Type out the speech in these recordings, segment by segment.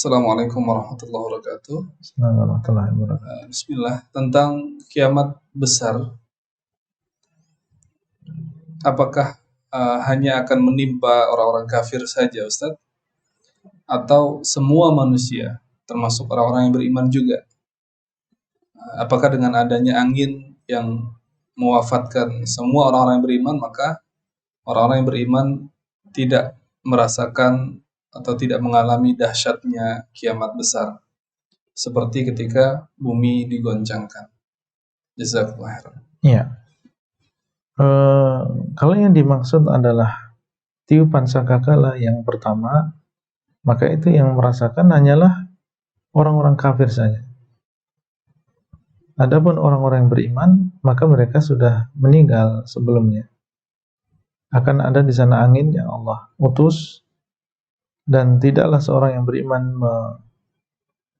Assalamualaikum warahmatullahi wabarakatuh. Assalamualaikum warahmatullahi wabarakatuh. Bismillah, tentang kiamat besar, apakah hanya akan menimpa orang-orang kafir saja, Ustaz? Atau semua manusia, termasuk orang-orang yang beriman juga? Apakah dengan adanya angin yang mewafatkan semua orang-orang yang beriman, maka orang-orang yang beriman tidak merasakan atau tidak mengalami dahsyatnya kiamat besar, seperti ketika bumi digoncangkan? Jazakallah khairan. Iya. Kalau yang dimaksud adalah tiupan sangkakala yang pertama, maka itu yang merasakan hanyalah orang-orang kafir saja. Adapun orang-orang yang beriman, maka mereka sudah meninggal sebelumnya. Akan ada di sana angin yang Allah utus, dan tidaklah seorang yang beriman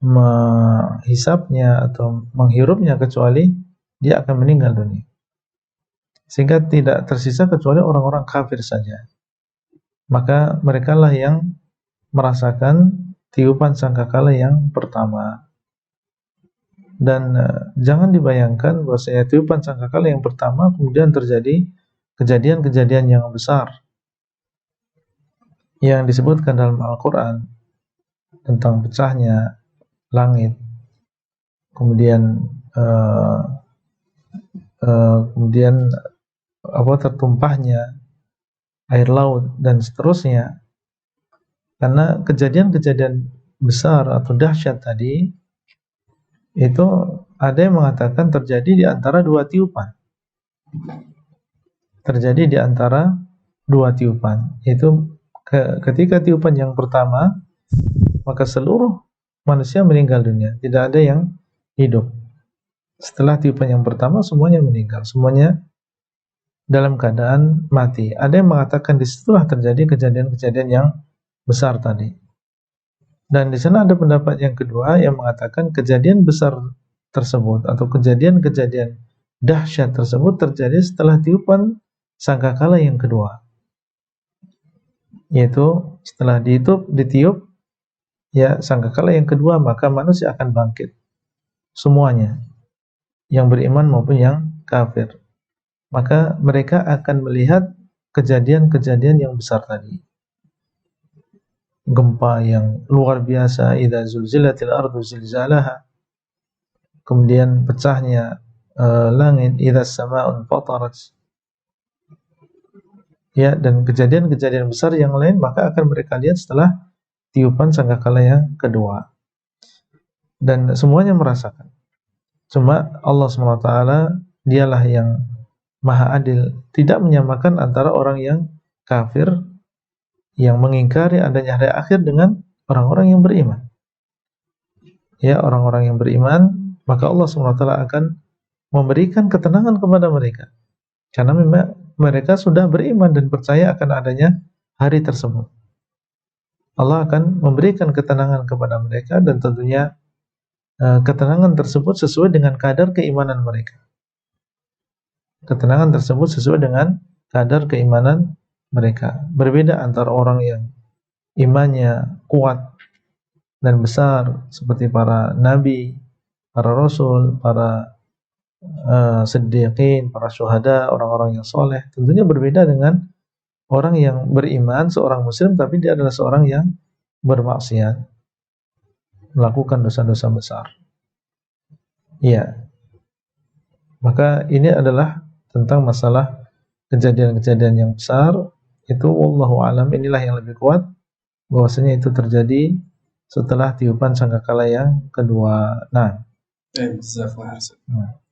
menghisapnya atau menghirupnya kecuali dia akan meninggal dunia. Sehingga tidak tersisa kecuali orang-orang kafir saja. Maka merekalah yang merasakan tiupan sangkakala yang pertama. Dan jangan dibayangkan bahwasanya tiupan sangkakala yang pertama kemudian terjadi kejadian-kejadian yang besar yang disebutkan dalam Al-Quran tentang pecahnya langit, kemudian tertumpahnya air laut dan seterusnya. Karena kejadian-kejadian besar atau dahsyat tadi itu ada yang mengatakan terjadi di antara dua tiupan. Terjadi di antara dua tiupan. Itu ketika tiupan yang pertama, maka seluruh manusia meninggal dunia, tidak ada yang hidup. Setelah tiupan yang pertama semuanya meninggal, semuanya dalam keadaan mati. Ada yang mengatakan disitulah terjadi kejadian-kejadian yang besar tadi. Dan di sana ada pendapat yang kedua yang mengatakan kejadian besar tersebut atau kejadian-kejadian dahsyat tersebut terjadi setelah tiupan sangkakala yang kedua. Yaitu setelah ditiup ya sangkakala yang kedua, maka manusia akan bangkit. Semuanya, yang beriman maupun yang kafir. Maka mereka akan melihat kejadian-kejadian yang besar tadi. Gempa yang luar biasa, idza zulzilatil ardu zilzalaha. Kemudian pecahnya langit, idza samaa'un fatarat. Ya, dan kejadian-kejadian besar yang lain maka akan mereka lihat setelah tiupan sangkakala yang kedua. Dan semuanya merasakan. Cuma Allah SWT dialah yang Maha Adil, tidak menyamakan antara orang yang kafir yang mengingkari adanya hari akhir dengan orang-orang yang beriman. Ya, orang-orang yang beriman, maka Allah SWT akan memberikan ketenangan kepada mereka. Karena memang mereka sudah beriman dan percaya akan adanya hari tersebut. Allah akan memberikan ketenangan kepada mereka, dan tentunya ketenangan tersebut sesuai dengan kadar keimanan mereka. Ketenangan tersebut sesuai dengan kadar keimanan mereka. Berbeda antara orang yang imannya kuat dan besar seperti para nabi, para rasul, para siddiqin, para syuhada, orang-orang yang soleh. Tentunya berbeda dengan orang yang beriman, seorang muslim tapi dia adalah seorang yang bermaksiat, melakukan dosa-dosa besar. Iya. Maka ini adalah tentang masalah kejadian-kejadian yang besar. Itu wallahu alam, inilah yang lebih kuat bahwasanya itu terjadi setelah tiupan sangkakala yang kedua. Nah, Jazakallah khairan.